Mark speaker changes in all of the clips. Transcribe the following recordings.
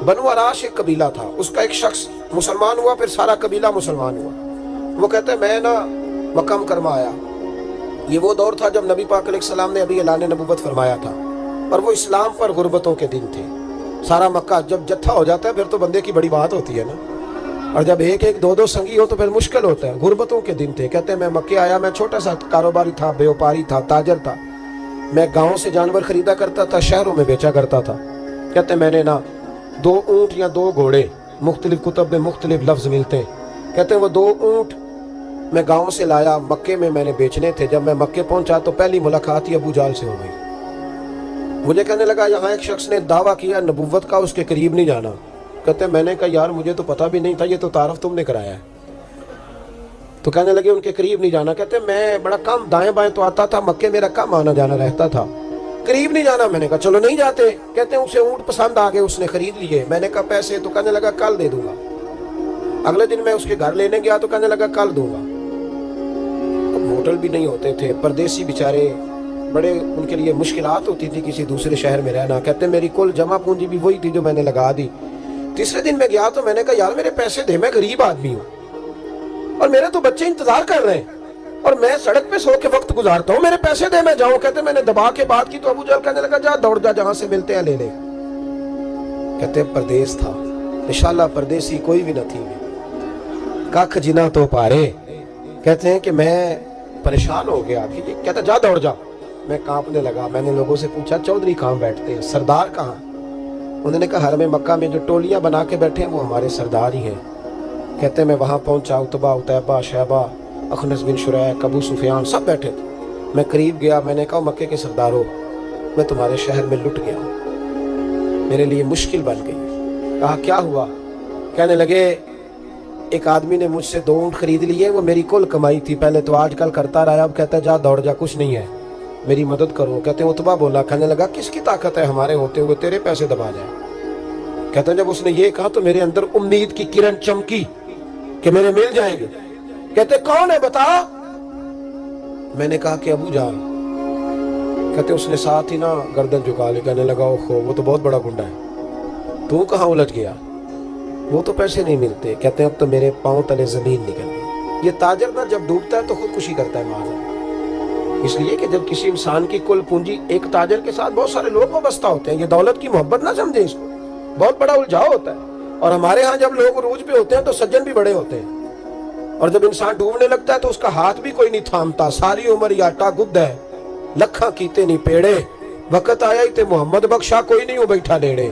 Speaker 1: بنو عراش ایک قبیلہ تھا، اس کا ایک شخص مسلمان ہوا، پھر سارا قبیلہ مسلمان ہوا۔ وہ کہتے ہیں میں نا مکہ مکرمہ آیا، یہ وہ دور تھا جب نبی پاک علیہ السلام نے ابھی اعلان نبوت فرمایا تھا، اور وہ اسلام پر غربتوں کے دن تھے۔ سارا مکہ جب جتھا ہو جاتا ہے پھر تو بندے کی بڑی بات ہوتی ہے نا، اور جب ایک ایک دو دو سنگی ہو تو پھر مشکل ہوتا ہے۔ غربتوں کے دن تھے۔ کہتے ہیں میں مکے آیا، میں چھوٹا سا کاروباری تھا، بیوپاری تھا، تاجر تھا، میں گاؤں سے جانور خریدا کرتا تھا، شہروں میں بیچا کرتا تھا۔ کہتے ہیں میں نے نا 2 اونٹ یا 2 گھوڑے، مختلف کتب میں مختلف لفظ ملتے ہیں، کہتے ہیں وہ 2 اونٹ میں گاؤں سے لایا، مکے میں نے بیچنے تھے۔ جب میں مکے پہنچا تو پہلی ملاقات ہی ابو جہل سے ہو گئی۔ مجھے کہنے لگا یہاں ایک شخص نے دعویٰ کیا نبوت کا، اس کے قریب نہیں جانا۔ کہتے ہیں میں نے کہا یار مجھے تو پتہ بھی نہیں تھا، یہ تو تعارف تم نے کرایا ہے۔ تو کہنے لگے ان کے قریب نہیں جانا۔ کہتے ہیں میں بڑا کم دائیں بائیں تو آتا تھا، مکے میرا کم آنا جانا رہتا تھا، قریب نہیں جانا۔ میں نے کہا چلو نہیں جاتے۔ کہتے ہیں اسے اونٹ پسند آ گئے، اس نے خرید لیے۔ میں نے کہا پیسے؟ تو کہنے لگا کل دے دوں گا۔ اگلے دن میں اس کے گھر لینے گیا تو کہنے لگا کل دوں گا۔ ہوٹل بھی نہیں ہوتے تھے، پردیسی بیچارے، بڑے ان کے لیے مشکلات ہوتی تھی کسی دوسرے شہر میں رہنا۔ کہتے ہیں میری کل جمع پونجی بھی وہی تھی جو میں نے لگا دی۔ تیسرے دن میں گیا تو میں نے کہا یار میرے پیسے دے، میں غریب آدمی ہوں اور میرے تو بچے انتظار کر رہے ہیں اور میں سڑک پہ سو کے وقت گزارتا ہوں، میرے پیسے دے میں جاؤں۔ کہتے ہیں میں نے دبا کے بات کی تو ابو جہل کہنے لگا جا دوڑ جا، جہاں سے ملتے ہیں لے لے۔ کہتے ہیں پردیس تھا، انشاءاللہ پردیسی کوئی بھی نہ تھی، کاکھ جنا تو پارے۔ کہتے ہیں کہ میں پریشان ہو گیا، کہتا جا دوڑ جا۔ میں کانپنے لگا۔ میں نے لوگوں سے پوچھا چودھری کہاں بیٹھتے ہیں، سردار کہاں؟ انہوں نے کہا حرم مکہ میں جو ٹولیاں بنا کے بیٹھے ہیں وہ ہمارے سردار ہی ہیں۔ کہتے ہیں میں وہاں پہنچا، عتبہ، عتیبہ، شیبہ، اخنس بن شریح، ابو سفیان سب بیٹھے تھے۔ میں قریب گیا، میں نے کہا مکے کے سرداروں میں تمہارے شہر میں لٹ گیا ہوں، میرے لیے مشکل بن گئی۔ کہا کیا ہوا؟ کہنے لگے ایک آدمی نے مجھ سے 2 اونٹ خرید لیے، وہ میری کل کمائی تھی، پہلے تو آج کل کرتا رہا، اب کہتا ہے جا دوڑ جا، کچھ نہیں ہے، میری مدد کرو۔ کہتے ہیں عتبہ بولا، کہنے لگا کس کی طاقت ہے ہمارے ہوتے ہوئے تیرے پیسے دبا جائے؟ کہتے ہیں جب اس نے یہ کہا تو میرے اندر امید کی کرن چمکی کہ میرے مل جائیں گے۔ کہتے کون ہے بتا؟ میں نے کہا کہ ابو جہل۔ کہتے اس نے ساتھ ہی نا گردن جھکا لی، کہنے لگا اوہو وہ تو بہت بڑا گنڈا ہے، تو کہاں الجھ گیا؟ وہ تو پیسے نہیں ملتے۔ کہتے ہیں اب تو میرے پاؤں تلے زمین نکل گئی۔ یہ تاجر نا جب ڈوبتا ہے تو خودکشی کرتا ہے معاذ، اس لیے کہ جب کسی انسان کی کل پونجی، ایک تاجر کے ساتھ بہت سارے لوگ وابستہ ہوتے ہیں، یہ دولت کی محبت نہ سمجھیں، اس کو بہت بڑا الجھاؤ ہوتا ہے۔ اور ہمارے ہاں جب لوگ عروج پہ ہوتے ہیں تو سجن بھی بڑے ہوتے ہیں، اور جب انسان ڈوبنے لگتا ہے تو اس کا ہاتھ بھی کوئی نہیں تھامتا۔ ساری عمر یہ آٹا گد ہے، لکھاں کیتے نہیں پیڑے، وقت آیا ہی تے محمد بخشا کوئی نہیں ہو بیٹھا نیڑے۔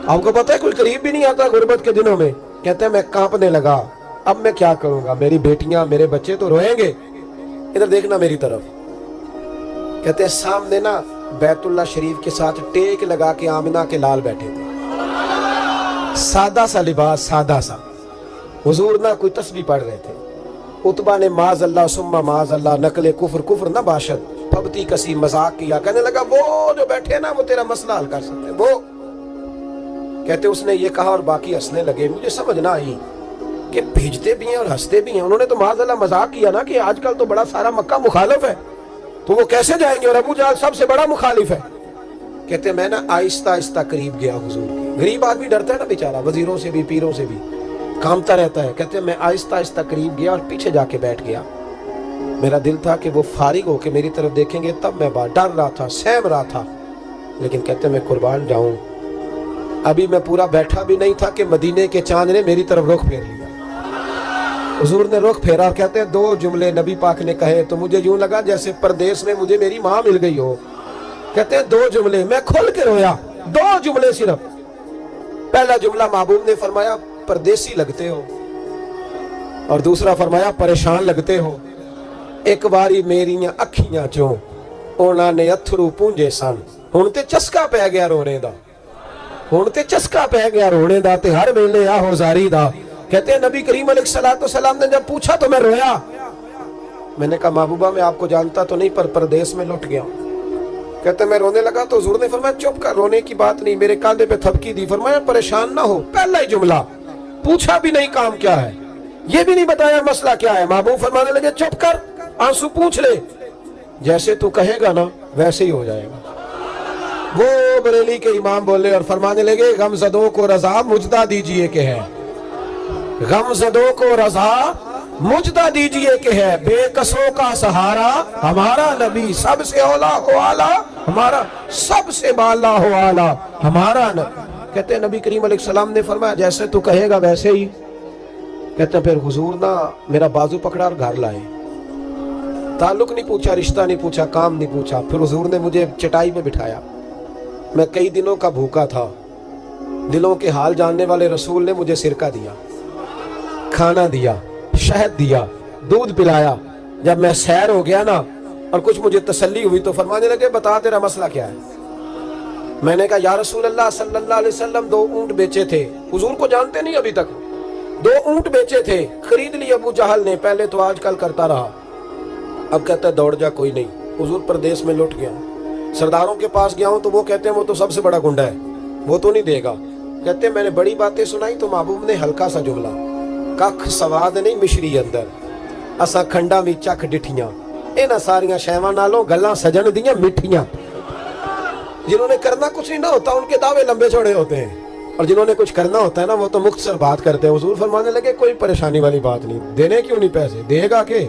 Speaker 1: آپ کو پتہ ہے کوئی قریب بھی نہیں آتا غربت کے دنوں میں۔ کہتے ہیں میں کانپنے لگا، اب میں کیا کروں گا، میری بیٹیاں میرے بچے تو روئیں گے۔ ادھر دیکھنا میری طرف۔ کہتے ہیں سامنے نا بیت اللہ شریف کے ساتھ ٹیک لگا کے آمنہ کے لال بیٹھے تھے، سادہ سا لباس، سادہ سا۔ حضور نہ کوئی تسبیح پڑھ رہے تھے۔ عتبہ نے معاذ اللہ ثم معاذ اللہ، نقل کفر، کفر نہ باشد، پھبتی کسی مذاق کیا۔ کہنے لگا وہ جو بیٹھے نا وہ تیرا مسئلہ حل کر سکتے وہ۔ کہتے اس نے یہ کہا اور باقی ہنسنے لگے۔ مجھے سمجھ نہ آئی کہ بھیجتے بھی ہیں اور ہنستے بھی ہیں۔ انہوں نے تو معاذ اللہ مذاق کیا نا کہ آج کل تو بڑا سارا مکہ مخالف ہے، تو وہ کیسے جائیں گے، اور ابو جہل سب سے بڑا مخالف ہے۔ کہتے میں نا آہستہ آہستہ قریب گیا حضور کے۔ غریب آدمی ڈرتا ہے نا بیچارہ، وزیروں سے بھی پیروں سے بھی کامتا رہتا ہے۔ کہتے میں آہستہ آہستہ قریب گیا اور پیچھے جا کے بیٹھ گیا۔ میرا دل تھا کہ وہ فارغ ہو کے میری طرف دیکھیں گے، تب میں ڈر رہا تھا، سہم رہا تھا، لیکن کہتے میں قربان جاؤں ابھی میں پورا بیٹھا بھی نہیں تھا کہ مدینے کے چاند نے میری طرف رخ پھیر لیا۔ حضور نے رخ پھیرا اور کہتے ہیں 2 جملے نبی پاک نے کہے تو مجھے یوں لگا جیسے پردیس میں مجھے میری ماں مل گئی ہو۔ کہتے ہیں 2 جملے، میں کھل کے رویا، 2 جملے صرف۔ پہلا جملہ محبوب نے فرمایا پردیسی لگتے ہو، اور دوسرا فرمایا پریشان لگتے ہو۔ ایک باری میریاں اکھیاں چوں اونا نے اتھرو پونجے سن، ہن تے چسکا پہ گیا رونے دا، ہن تے چسکا پہ گیا رونے دا، تے ہر ویلے آہو زاری دا۔ کہتے ہیں نبی کریم علیہ السلام نے جب پوچھا تو میں رویا۔ میں نے کہا محبوبہ میں آپ کو جانتا تو نہیں پر پردیس میں لٹ گیا ہوں۔ کہتے ہیں میں رونے لگا تو حضور نے فرمایا چپ کر، رونے کی بات نہیں، میرے کاندھے پہ تھپکی دی، فرمایا پریشان نہ ہو۔ پہلا ہی جملہ، پوچھا بھی نہیں کام کیا ہے، یہ بھی نہیں بتایا مسئلہ کیا ہے۔ محبوب فرمانے لگے چپ کر، آنسو پوچھ لے، جیسے تو کہے گا نا ویسے ہی ہو جائے گا۔ وہ بریلی کے امام بولے اور فرمانے لگے غمزدوں کو رضا مجدہ دیجئے کہ ہے، غمزدوں کو رضا مجدہ دیجئے کہ ہے، بے کسوں کا سہارا ہمارا نبی، سب سے اولا ہو آلہ ہمارا، سب سے بالا ہو آلہ ہمارا نبی۔ کہتے ہیں نبی کریم علیہ السلام نے فرمایا جیسے تو کہے گا ویسے ہی۔ کہتے ہیں پھر حضور نا میرا بازو پکڑا اور گھر لائے، تعلق نہیں پوچھا، رشتہ نہیں پوچھا، کام نہیں پوچھا، پھر حضور نے مجھے چٹائی میں بٹھایا، میں کئی دنوں کا بھوکا تھا، دلوں کے حال جاننے والے رسول نے مجھے سرکہ دیا، کھانا دیا، شہد دیا، دودھ پلایا۔ جب میں سیر ہو گیا نا اور کچھ مجھے تسلی ہوئی تو فرمانے لگے بتا تیرا مسئلہ کیا ہے؟ میں نے کہا یا رسول اللہ صلی اللہ علیہ وسلم 2 اونٹ بیچے تھے، حضور کو جانتے نہیں ابھی تک، 2 اونٹ بیچے تھے، خرید لی ابو جہل نے، پہلے تو آج کل کرتا رہا، اب کہتا ہے دوڑ جا کوئی نہیں۔ حضور پردیس میں لٹ گیا، سرداروں کے پاس گیا ہوں تو وہ کہتے ہیں وہ تو سب سے بڑا گنڈا ہے، وہ تو نہیں دے گا۔ کہتے ہیں میں نے بڑی باتیں سنائی تو محبوب نے ہلکا سا جملہ، ککھ سواد نہیں مشری اندر، اساں کھنڈا بھی چکھ ڈٹھیاں، انہاں ساریاں شیواں نالوں گلاں سجن دیاں مٹھیاں۔ جنہوں نے کرنا کچھ نہیں نہ ہوتا ان کے دعوے لمبے چوڑے ہوتے ہیں، اور جنہوں نے کچھ کرنا ہوتا ہے نا وہ تو مختصر بات کرتے ہیں۔ حضور فرمانے لگے کوئی پریشانی والی بات نہیں، دینے کیوں نہیں پیسے، دے گا کہ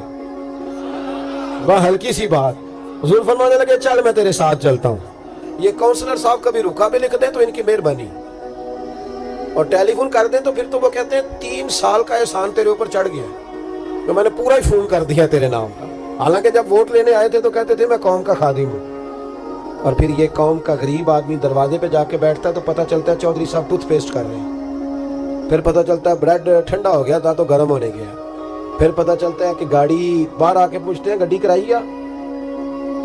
Speaker 1: بہت ہلکی سی بات۔ حضور فرمانے لگے چل میں تیرے ساتھ چلتا ہوں۔ یہ کونسلر صاحب کبھی رکا بھی لکھ دیں تو ان کی مہربانی، اور ٹیلی فون کر دیں تو پھر تو وہ کہتے ہیں 3 سال کا احسان تیرے اوپر چڑھ گیا تو میں نے پورا ہی فون کر دیا تیرے نام کا۔ حالانکہ جب ووٹ لینے آئے تھے تو کہتے تھے میں قوم کا خادم ہوں، اور پھر یہ قوم کا غریب آدمی دروازے پہ جا کے بیٹھتا ہے تو پتہ چلتا ہے چودھری صاحب ٹوتھ پیسٹ کر رہے ہیں، پھر پتہ چلتا ہے بریڈ ٹھنڈا ہو گیا تھا تو گرم ہونے گیا، پھر پتہ چلتا ہے کہ گاڑی باہر آ کے پوچھتے ہیں گڈی کرائی یا؟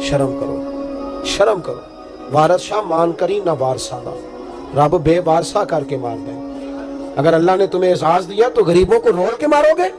Speaker 1: شرم کرو، شرم کرو، وارث شاہ مان کری نہ وارثانہ، رب بے وارثہ کر کے مار دیں۔ اگر اللہ نے تمہیں اعزاز دیا تو غریبوں کو رول کے مارو گے؟